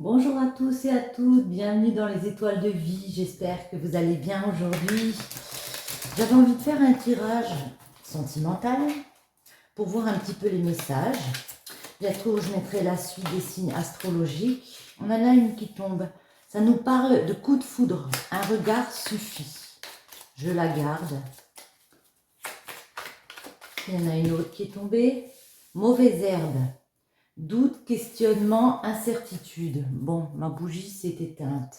Bonjour à tous et à toutes, bienvenue dans les étoiles de vie, j'espère que vous allez bien aujourd'hui. J'avais envie de faire un tirage sentimental pour voir un petit peu les messages. Bientôt je mettrai la suite des signes astrologiques. On en a une qui tombe, ça nous parle de coup de foudre, un regard suffit. Je la garde. Il y en a une autre qui est tombée, mauvaise herbe. Doute, questionnement, incertitude. Bon, ma bougie s'est éteinte.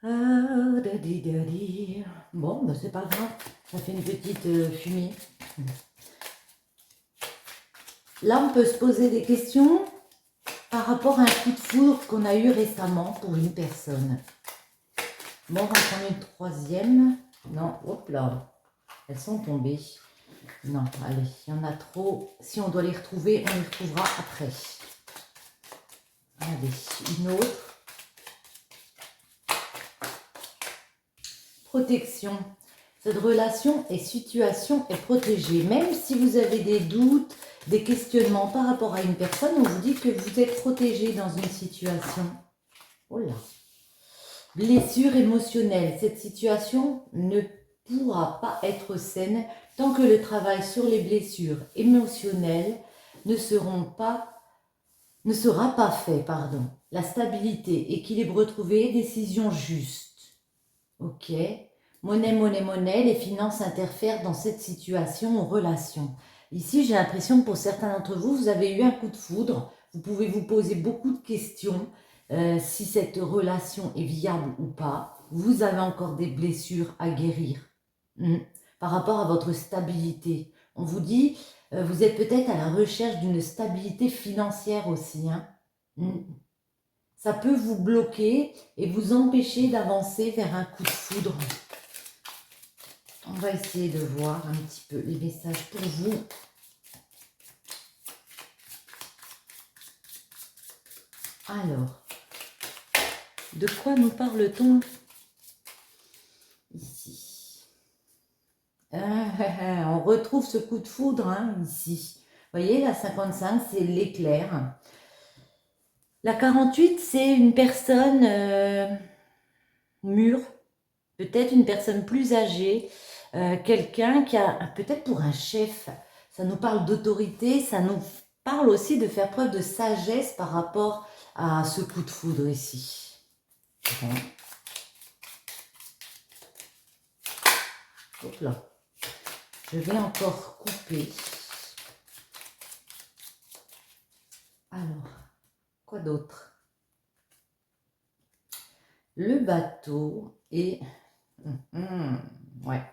Bon, ben c'est pas grave. Ça fait une petite fumée. Là, on peut se poser des questions par rapport à un coup de foudre qu'on a eu récemment pour une personne. Bon, on va prendre une troisième. Non, hop là. Elles sont tombées. Non, allez, il y en a trop. Si on doit les retrouver, on les retrouvera après. Allez, une autre. Protection. Cette relation et situation est protégée. Même si vous avez des doutes, des questionnements par rapport à une personne, on vous dit que vous êtes protégé dans une situation. Oh là. Blessure émotionnelle. Cette situation ne pourra pas être saine tant que le travail sur les blessures émotionnelles ne sera pas fait. La stabilité, équilibre retrouvé, décision juste. Ok. Monnaie, les finances interfèrent dans cette situation ou relation. Ici, j'ai l'impression que pour certains d'entre vous, vous avez eu un coup de foudre. Vous pouvez vous poser beaucoup de questions. Si cette relation est viable ou pas. Vous avez encore des blessures à guérir par rapport à votre stabilité. On vous dit, vous êtes peut-être à la recherche d'une stabilité financière aussi. Ça peut vous bloquer et vous empêcher d'avancer vers un coup de foudre. On va essayer de voir un petit peu les messages pour vous. Alors, de quoi nous parle-t-on ici? On retrouve ce coup de foudre ici. Vous voyez, la 55, c'est l'éclair. La 48, c'est une personne mûre, peut-être une personne plus âgée, quelqu'un qui a, peut-être pour un chef, ça nous parle d'autorité, ça nous parle aussi de faire preuve de sagesse par rapport à ce coup de foudre ici. Bon. Hop là. Je vais encore couper. Alors, quoi d'autre? Le bateau et... ouais.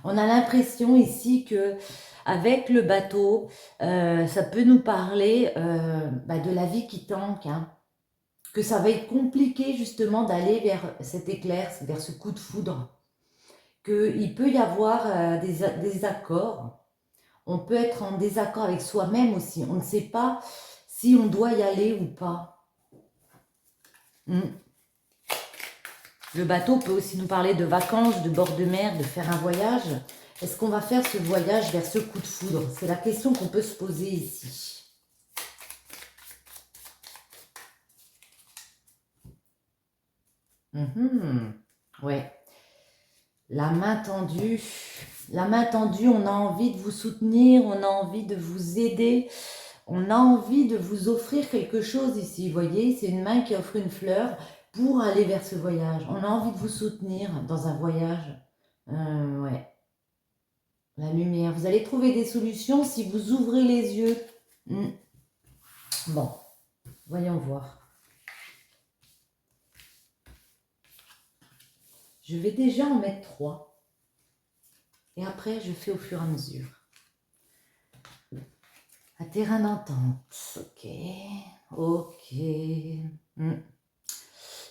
On a l'impression ici que avec le bateau, ça peut nous parler de la vie qui tanque, que ça va être compliqué justement d'aller vers cet éclair, vers ce coup de foudre, qu'il peut y avoir des accords, on peut être en désaccord avec soi-même aussi, on ne sait pas si on doit y aller ou pas. Le bateau peut aussi nous parler de vacances, de bord de mer, de faire un voyage. Est-ce qu'on va faire ce voyage vers ce coup de foudre? C'est la question qu'on peut se poser ici. Ouais. La main tendue. La main tendue, on a envie de vous soutenir, on a envie de vous aider, on a envie de vous offrir quelque chose ici. Vous voyez, c'est une main qui offre une fleur pour aller vers ce voyage. On a envie de vous soutenir dans un voyage. Ouais. La lumière. Vous allez trouver des solutions si vous ouvrez les yeux. Bon, voyons voir. Je vais déjà en mettre 3. Et après, je fais au fur et à mesure. Un terrain d'entente. Ok. Ok.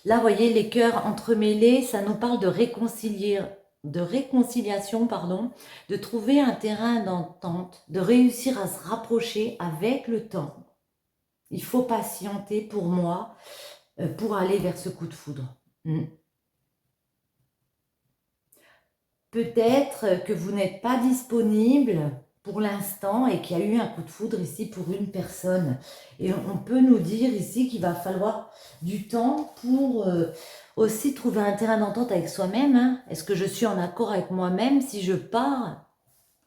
Là, vous voyez, les cœurs entremêlés, ça nous parle de réconciliation, de trouver un terrain d'entente, de réussir à se rapprocher avec le temps. Il faut patienter pour moi, pour aller vers ce coup de foudre. Peut-être que vous n'êtes pas disponible pour l'instant et qu'il y a eu un coup de foudre ici pour une personne. Et on peut nous dire ici qu'il va falloir du temps pour aussi trouver un terrain d'entente avec soi-même. Hein. Est-ce que je suis en accord avec moi-même si je pars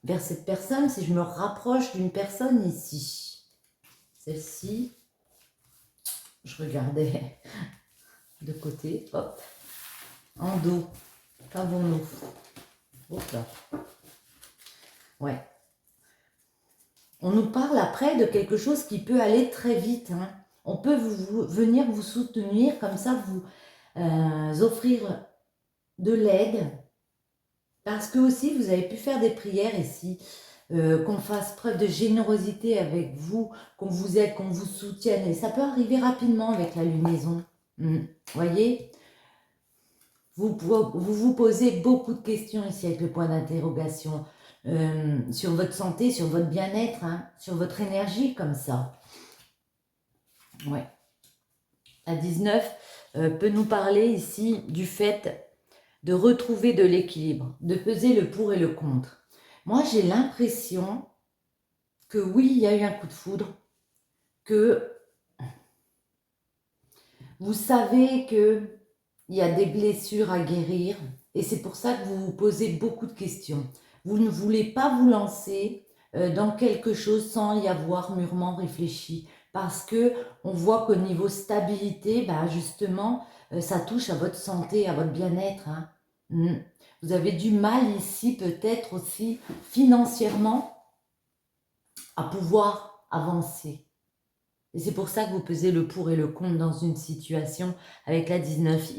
vers cette personne, si je me rapproche d'une personne ici? Celle-ci, je regardais de côté, hop, en dos, qu'avons-nous? Hop là. Ouais. On nous parle après de quelque chose qui peut aller très vite. Hein. On peut venir vous soutenir, comme ça vous offrir de l'aide. Parce que aussi, vous avez pu faire des prières ici, qu'on fasse preuve de générosité avec vous, qu'on vous aide, qu'on vous soutienne. Et ça peut arriver rapidement avec la lunaison. Voyez, vous posez beaucoup de questions ici avec le point d'interrogation. Sur votre santé, sur votre bien-être, hein, sur votre énergie comme ça. Ouais. La 19 peut nous parler ici du fait de retrouver de l'équilibre, de peser le pour et le contre. Moi, j'ai l'impression que oui, il y a eu un coup de foudre, que vous savez qu'il y a des blessures à guérir et c'est pour ça que vous vous posez beaucoup de questions. Vous ne voulez pas vous lancer dans quelque chose sans y avoir mûrement réfléchi. Parce que on voit qu'au niveau stabilité, bah justement, ça touche à votre santé, à votre bien-être. Hein. Vous avez du mal ici peut-être aussi financièrement à pouvoir avancer. Et c'est pour ça que vous pesez le pour et le contre dans une situation avec la 19.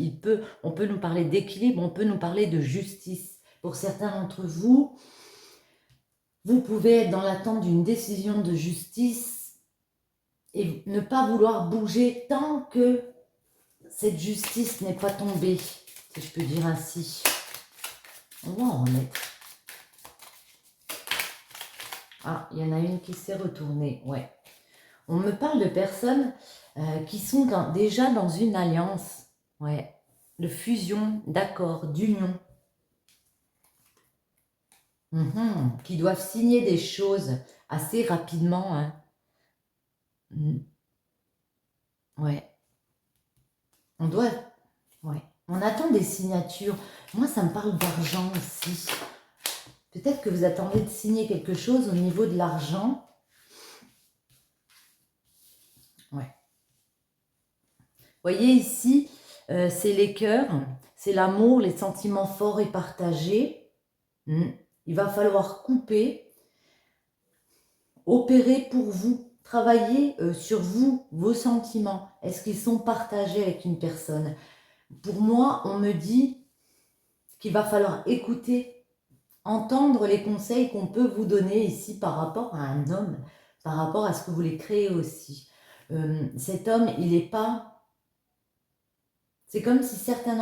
On peut nous parler d'équilibre, on peut nous parler de justice. Pour certains d'entre vous, vous pouvez être dans l'attente d'une décision de justice et ne pas vouloir bouger tant que cette justice n'est pas tombée, si je peux dire ainsi. On va en mettre. Ah, il y en a une qui s'est retournée, ouais. On me parle de personnes qui sont déjà dans une alliance, ouais, de fusion, d'accord, d'union, qui doivent signer des choses assez rapidement. Hein. Ouais. Ouais. On attend des signatures. Moi, ça me parle d'argent aussi. Peut-être que vous attendez de signer quelque chose au niveau de l'argent. Ouais. Voyez ici, c'est les cœurs, c'est l'amour, les sentiments forts et partagés. Il va falloir couper, opérer pour vous, travailler sur vous, vos sentiments. Est-ce qu'ils sont partagés avec une personne? Pour moi, on me dit qu'il va falloir écouter, entendre les conseils qu'on peut vous donner ici par rapport à un homme, par rapport à ce que vous voulez créer aussi. Cet homme, il n'est pas... C'est comme si certains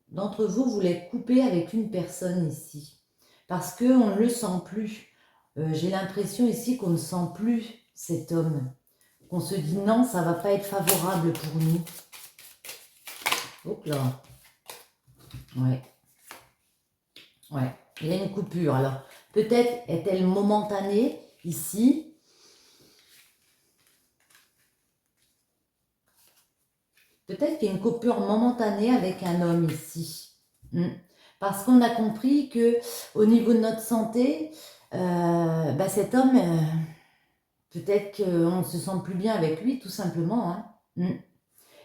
d'entre vous voulaient couper avec une personne ici. Parce qu'on ne le sent plus. J'ai l'impression ici qu'on ne sent plus cet homme. Qu'on se dit non, ça ne va pas être favorable pour nous. Hop là. Ouais. Ouais. Il y a une coupure. Alors, peut-être est-elle momentanée ici. Peut-être qu'il y a une coupure momentanée avec un homme ici. Parce qu'on a compris que au niveau de notre santé, cet homme, peut-être qu'on ne se sent plus bien avec lui, tout simplement. Hein.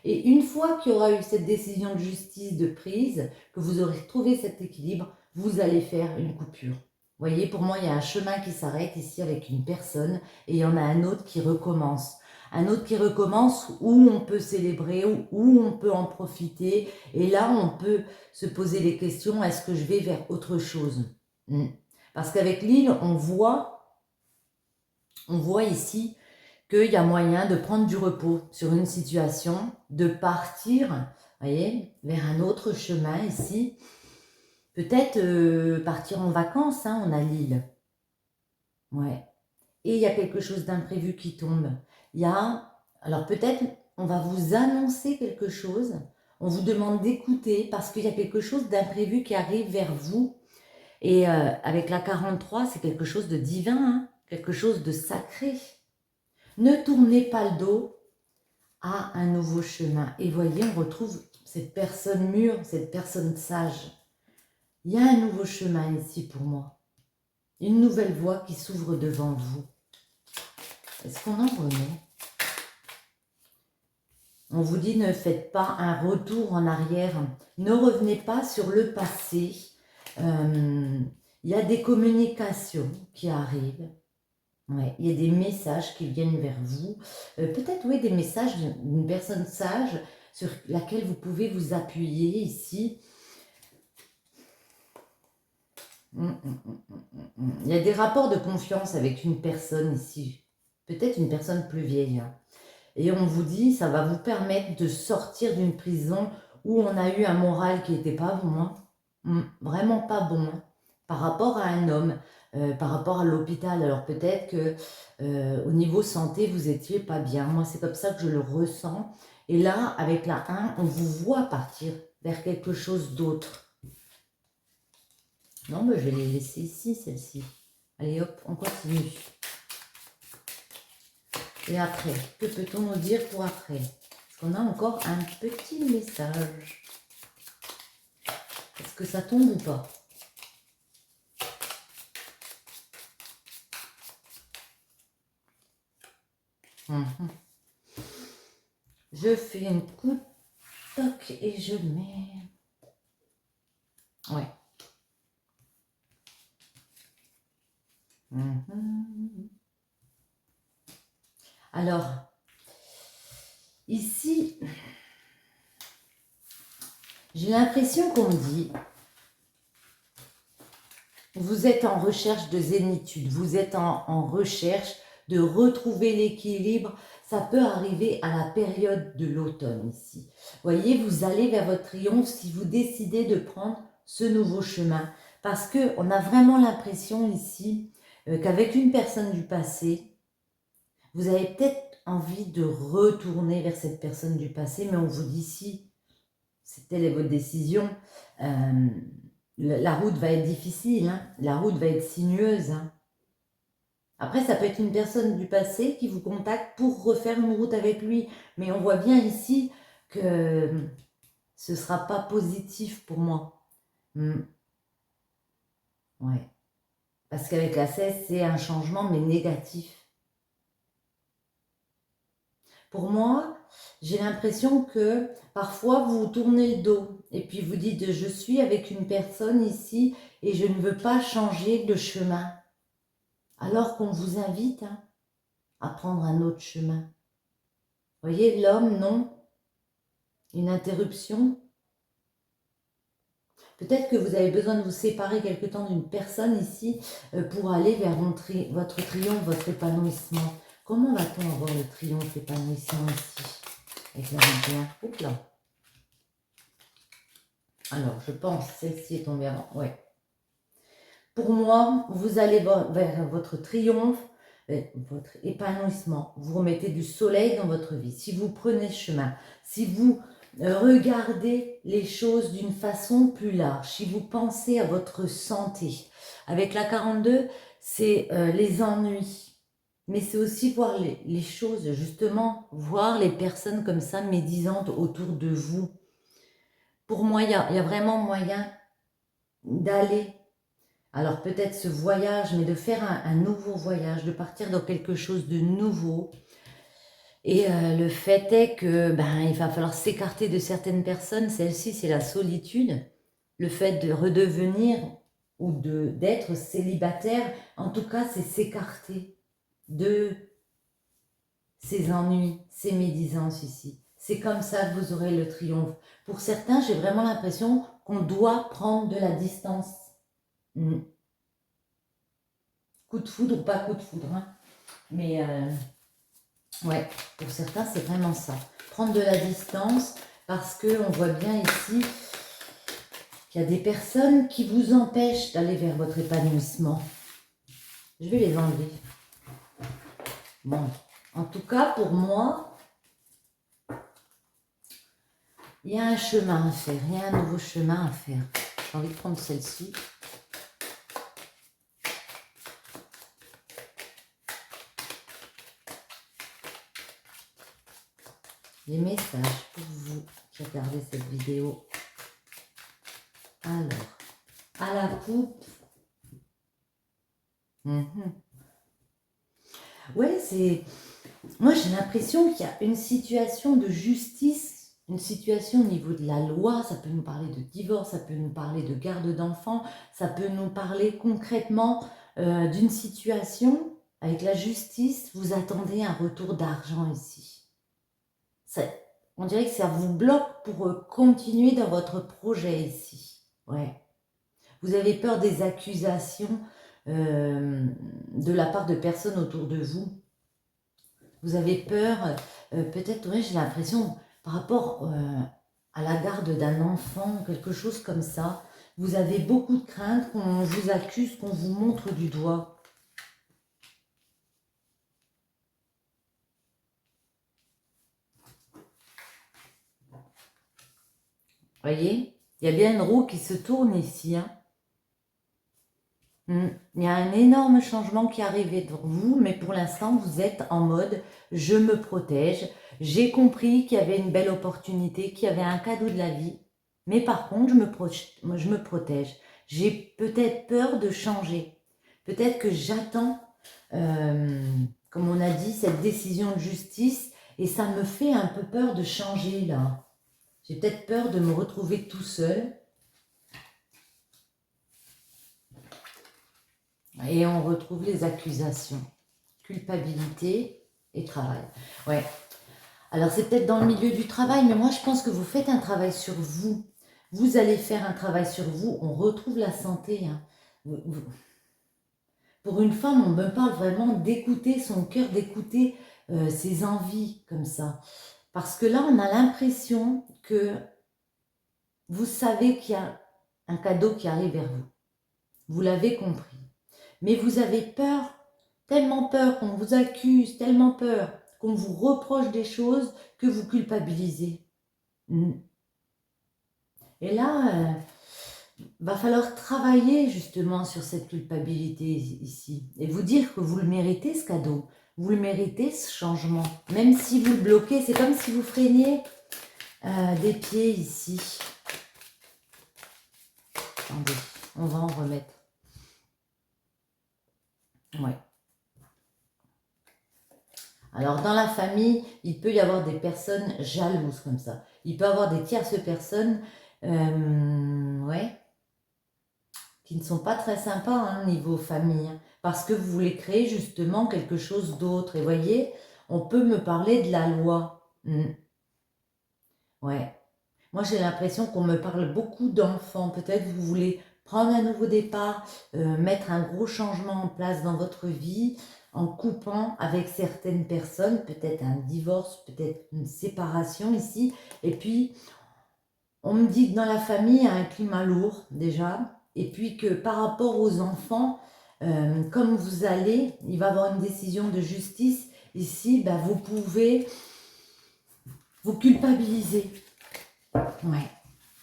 Et une fois qu'il y aura eu cette décision de justice de prise, que vous aurez trouvé cet équilibre, vous allez faire une coupure. Vous voyez, pour moi, il y a un chemin qui s'arrête ici avec une personne et il y en a un autre qui recommence. Un autre qui recommence où on peut célébrer, où on peut en profiter. Et là, on peut se poser les questions, est-ce que je vais vers autre chose? Parce qu'avec l'île, on voit ici qu'il y a moyen de prendre du repos sur une situation, de partir, voyez, vers un autre chemin ici. Peut-être partir en vacances, hein, on a l'île. Ouais. Et il y a quelque chose d'imprévu qui tombe. Alors peut-être, on va vous annoncer quelque chose. On vous demande d'écouter parce qu'il y a quelque chose d'imprévu qui arrive vers vous. Et avec la 43, c'est quelque chose de divin, hein, quelque chose de sacré. Ne tournez pas le dos à un nouveau chemin. Et voyez, on retrouve cette personne mûre, cette personne sage. Il y a un nouveau chemin ici pour moi. Une nouvelle voie qui s'ouvre devant vous. Est-ce qu'on en remet? On vous dit, ne faites pas un retour en arrière. Ne revenez pas sur le passé. Il y a des communications qui arrivent. Ouais, il y a des messages qui viennent vers vous. Peut-être, oui, des messages d'une personne sage sur laquelle vous pouvez vous appuyer ici. Il y a des rapports de confiance avec une personne ici. Peut-être une personne plus vieille. Hein. Et on vous dit, ça va vous permettre de sortir d'une prison où on a eu un moral qui n'était pas bon. Hein. Vraiment pas bon. Hein. Par rapport à un homme, par rapport à l'hôpital. Alors peut-être que au niveau santé, vous n'étiez pas bien. Moi, c'est comme ça que je le ressens. Et là, avec la 1, on vous voit partir vers quelque chose d'autre. Non, mais je vais les laisser ici, celle-ci. Allez, hop, on continue. Et après, que peut-on nous dire pour après? Est-ce qu'on a encore un petit message? Est-ce que ça tombe ou pas? Je fais une coup de toc et je mets... Ouais. Alors, ici, j'ai l'impression qu'on me dit, vous êtes en recherche de zénitude, vous êtes en recherche de retrouver l'équilibre. Ça peut arriver à la période de l'automne ici. Voyez, vous allez vers votre triomphe si vous décidez de prendre ce nouveau chemin. Parce qu'on a vraiment l'impression ici qu'avec une personne du passé, vous avez peut-être envie de retourner vers cette personne du passé, mais on vous dit si telle est votre décision, la route va être difficile, hein, la route va être sinueuse. Hein. Après, ça peut être une personne du passé qui vous contacte pour refaire une route avec lui, mais on voit bien ici que ce ne sera pas positif pour moi. Ouais. Parce qu'avec la 16, c'est un changement, mais négatif. Pour moi, j'ai l'impression que parfois vous tournez le dos et puis vous dites je suis avec une personne ici et je ne veux pas changer de chemin. Alors qu'on vous invite hein, à prendre un autre chemin. Vous voyez, l'homme, non. Une interruption. Peut-être que vous avez besoin de vous séparer quelque temps d'une personne ici pour aller vers votre triomphe, votre épanouissement. Comment va-t-on avoir le triomphe, l'épanouissement ici avec la 21. Oups là. Alors, je pense, celle-ci est tombée avant. Ouais. Pour moi, vous allez vers votre triomphe, votre épanouissement. Vous remettez du soleil dans votre vie. Si vous prenez ce chemin, si vous regardez les choses d'une façon plus large, si vous pensez à votre santé. Avec la 42, c'est les ennuis. Mais c'est aussi voir les choses, justement, voir les personnes comme ça médisantes autour de vous. Pour moi, il y a vraiment moyen d'aller. Alors peut-être ce voyage, mais de faire un nouveau voyage, de partir dans quelque chose de nouveau. Et le fait est que il va falloir s'écarter de certaines personnes. Celle-ci, c'est la solitude. Le fait de redevenir ou d'être célibataire, en tout cas, c'est s'écarter de ces ennuis, ces médisances ici. C'est comme ça que vous aurez le triomphe. Pour certains, j'ai vraiment l'impression qu'on doit prendre de la distance. Coup de foudre ou pas coup de foudre. Hein. Mais ouais, pour certains, c'est vraiment ça. Prendre de la distance parce qu'on voit bien ici qu'il y a des personnes qui vous empêchent d'aller vers votre épanouissement. Je vais les enlever. Bon, en tout cas, pour moi, il y a un chemin à faire. Il y a un nouveau chemin à faire. J'ai envie de prendre celle-ci. Les messages pour vous qui regardez cette vidéo. Alors, à la coupe. Ouais, c'est... Moi, j'ai l'impression qu'il y a une situation de justice, une situation au niveau de la loi. Ça peut nous parler de divorce, ça peut nous parler de garde d'enfants, ça peut nous parler concrètement d'une situation avec la justice. Vous attendez un retour d'argent ici. On dirait que ça vous bloque pour continuer dans votre projet ici. Ouais. Vous avez peur des accusations de la part de personnes autour de vous. Vous avez peur, peut-être, ouais, j'ai l'impression, par rapport à la garde d'un enfant, quelque chose comme ça. Vous avez beaucoup de crainte qu'on vous accuse, qu'on vous montre du doigt. Voyez, il y a bien une roue qui se tourne ici. Hein. Il y a un énorme changement qui arrive devant vous, mais pour l'instant, vous êtes en mode « je me protège ». J'ai compris qu'il y avait une belle opportunité, qu'il y avait un cadeau de la vie, mais par contre, je me protège. J'ai peut-être peur de changer. Peut-être que j'attends, comme on a dit, cette décision de justice, et ça me fait un peu peur de changer là. J'ai peut-être peur de me retrouver tout seul. Et on retrouve les accusations, culpabilité et travail. Ouais. Alors c'est peut-être dans le milieu du travail, mais moi je pense que vous faites un travail sur vous. Vous allez faire un travail sur vous. On retrouve la santé. Hein. Pour une femme, on me parle vraiment d'écouter son cœur, d'écouter ses envies comme ça. Parce que là, on a l'impression que vous savez qu'il y a un cadeau qui arrive vers vous. Vous l'avez compris. Mais vous avez peur, tellement peur qu'on vous accuse, tellement peur qu'on vous reproche des choses que vous culpabilisez. Et là, va falloir travailler justement sur cette culpabilité ici et vous dire que vous le méritez ce cadeau, vous le méritez ce changement. Même si vous le bloquez, c'est comme si vous freiniez des pieds ici. Attendez, on va en remettre. Ouais. Alors, dans la famille, il peut y avoir des personnes jalouses comme ça. Il peut y avoir des tierces personnes ouais, qui ne sont pas très sympas hein, niveau famille. Hein, parce que vous voulez créer justement quelque chose d'autre. Et voyez, on peut me parler de la loi. Ouais. Moi, j'ai l'impression qu'on me parle beaucoup d'enfants. Peut-être vous voulez prendre un nouveau départ, mettre un gros changement en place dans votre vie, en coupant avec certaines personnes, peut-être un divorce, peut-être une séparation ici. Et puis, on me dit que dans la famille, il y a un climat lourd déjà. Et puis que par rapport aux enfants, comme vous allez, il va y avoir une décision de justice. Ici, ben, vous pouvez vous culpabiliser. Ouais.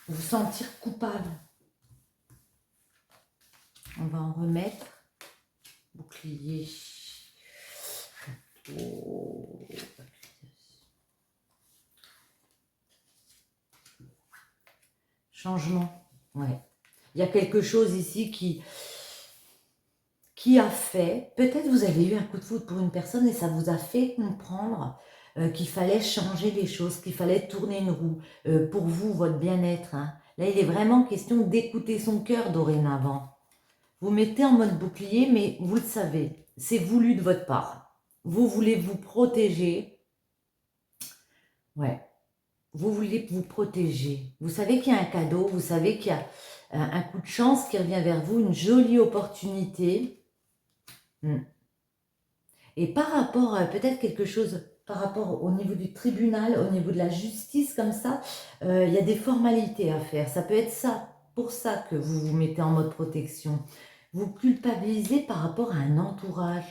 Vous sentir coupable. On va en remettre. Bouclier. Oh. Changement. Ouais. Il y a quelque chose ici qui a fait, peut-être vous avez eu un coup de foudre pour une personne et ça vous a fait comprendre qu'il fallait changer les choses, qu'il fallait tourner une roue pour vous, votre bien-être. Hein. Là, il est vraiment question d'écouter son cœur dorénavant. Vous mettez en mode bouclier, mais vous le savez, c'est voulu de votre part. Vous voulez vous protéger. Ouais. Vous voulez vous protéger. Vous savez qu'il y a un cadeau, vous savez qu'il y a un coup de chance qui revient vers vous, une jolie opportunité. Et par rapport à peut-être quelque chose, par rapport au niveau du tribunal, au niveau de la justice comme ça, il y a des formalités à faire. Ça peut être ça, pour ça que vous vous mettez en mode protection. Vous culpabilisez par rapport à un entourage.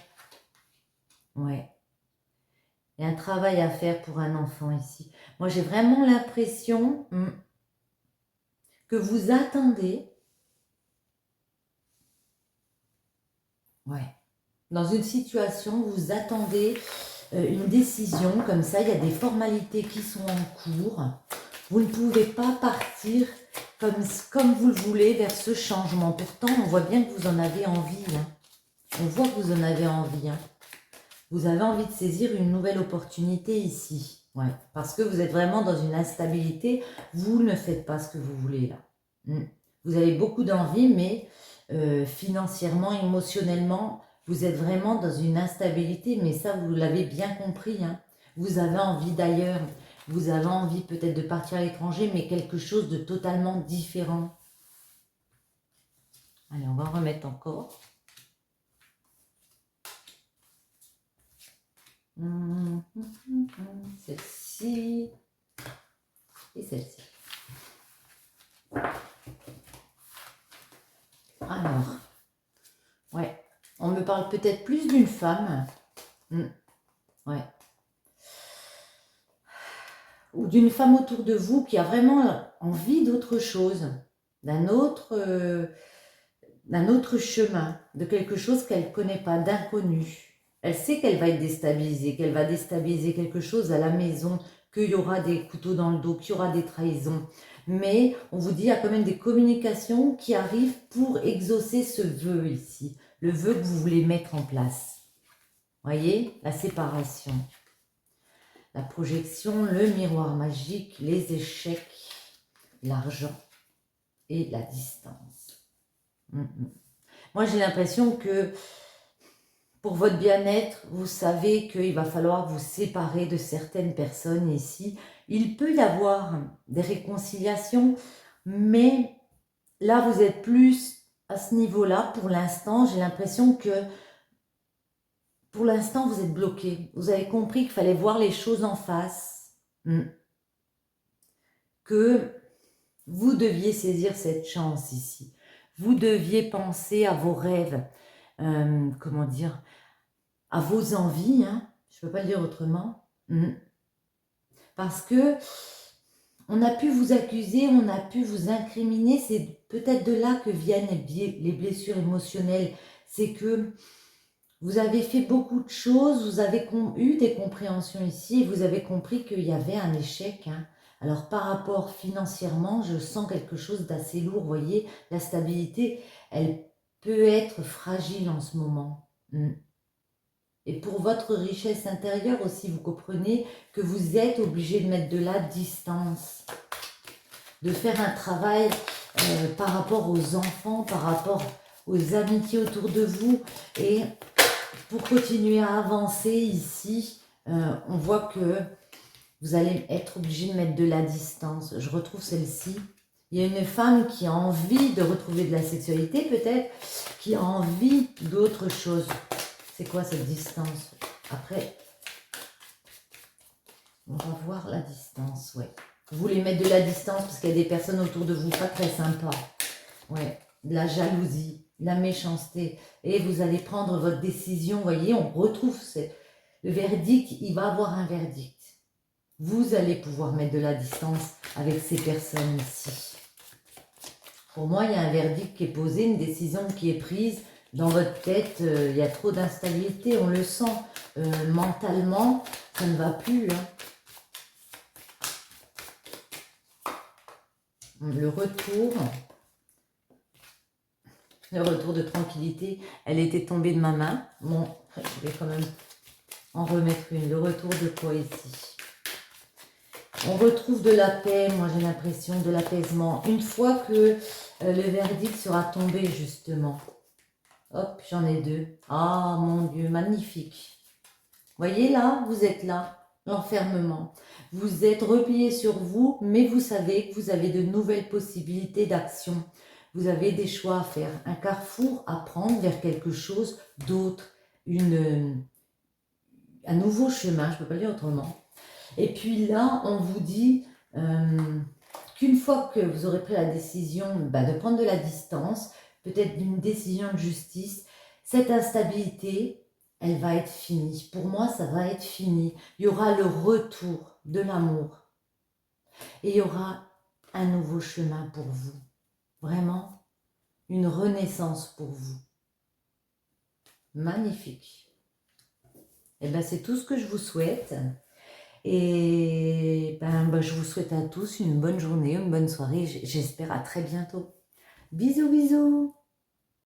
Ouais. Il y a un travail à faire pour un enfant ici. Moi, j'ai vraiment l'impression que vous attendez. Ouais. Dans une situation, vous attendez une décision comme ça, il y a des formalités qui sont en cours. Vous ne pouvez pas partir comme vous le voulez vers ce changement. Pourtant, on voit bien que vous en avez envie. Hein. On voit que vous en avez envie. Hein. Vous avez envie de saisir une nouvelle opportunité ici. Ouais, parce que vous êtes vraiment dans une instabilité. Vous ne faites pas ce que vous voulez là. Vous avez beaucoup d'envie, mais financièrement, émotionnellement, vous êtes vraiment dans une instabilité. Mais ça, vous l'avez bien compris. Hein. Vous avez envie d'ailleurs. Vous avez envie peut-être de partir à l'étranger, mais quelque chose de totalement différent. Allez, on va en remettre encore. Celle-ci et celle-ci. Alors, ouais, on me parle peut-être plus d'une femme. Ouais. Ou d'une femme autour de vous qui a vraiment envie d'autre chose, d'un autre chemin, de quelque chose qu'elle ne connaît pas, d'inconnu. Elle sait qu'elle va être déstabilisée, qu'elle va déstabiliser quelque chose à la maison, qu'il y aura des couteaux dans le dos, qu'il y aura des trahisons. Mais on vous dit, il y a quand même des communications qui arrivent pour exaucer ce vœu ici, le vœu que vous voulez mettre en place. Voyez, la séparation, la projection, le miroir magique, les échecs, l'argent et la distance. Moi, j'ai l'impression que pour votre bien-être, vous savez qu'il va falloir vous séparer de certaines personnes ici. Il peut y avoir des réconciliations, mais là, vous êtes plus à ce niveau-là pour l'instant. J'ai l'impression que pour l'instant, vous êtes bloqué. Vous avez compris qu'il fallait voir les choses en face. Que vous deviez saisir cette chance ici. Vous deviez penser à vos rêves. Comment dire, à vos envies, hein, je ne peux pas le dire autrement, parce que on a pu vous accuser, on a pu vous incriminer, c'est peut-être de là que viennent les blessures émotionnelles, c'est que vous avez fait beaucoup de choses, vous avez eu des compréhensions ici, et vous avez compris qu'il y avait un échec, hein. Alors par rapport financièrement, je sens quelque chose d'assez lourd, vous voyez, la stabilité, elle peut être fragile en ce moment. Et pour votre richesse intérieure aussi, vous comprenez que vous êtes obligé de mettre de la distance, de faire un travail par rapport aux enfants, par rapport aux amitiés autour de vous. Et pour continuer à avancer ici, on voit que vous allez être obligé de mettre de la distance. Je retrouve celle-ci. Il y a une femme qui a envie de retrouver de la sexualité peut-être, qui a envie d'autre chose. C'est quoi cette distance? Après, on va voir la distance, ouais. Vous voulez mettre de la distance parce qu'il y a des personnes autour de vous pas très sympas. Ouais, de la jalousie, de la méchanceté. Et vous allez prendre votre décision, vous voyez, on retrouve le verdict, il va avoir un verdict. Vous allez pouvoir mettre de la distance avec ces personnes ici. Pour moi, il y a un verdict qui est posé, une décision qui est prise. Dans votre tête, il y a trop d'instabilité, on le sent. Mentalement, ça ne va plus. Hein. Le retour de tranquillité, elle était tombée de ma main. Bon, je vais quand même en remettre une. Le retour de quoi ici? On retrouve de la paix, moi j'ai l'impression, de l'apaisement. Une fois que le verdict sera tombé justement. Hop, j'en ai deux. Ah, mon Dieu, magnifique. Voyez là, vous êtes là, l'enfermement. Vous êtes replié sur vous, mais vous savez que vous avez de nouvelles possibilités d'action. Vous avez des choix à faire, un carrefour à prendre vers quelque chose d'autre, un nouveau chemin, je ne peux pas le dire autrement. Et puis là, on vous dit qu'une fois que vous aurez pris la décision de prendre de la distance, peut-être d'une décision de justice, cette instabilité, elle va être finie. Pour moi, ça va être fini. Il y aura le retour de l'amour. Et il y aura un nouveau chemin pour vous. Vraiment, une renaissance pour vous. Magnifique. Et ben, c'est tout ce que je vous souhaite. Et je vous souhaite à tous une bonne journée, une bonne soirée. J'espère à très bientôt. Bisous, bisous.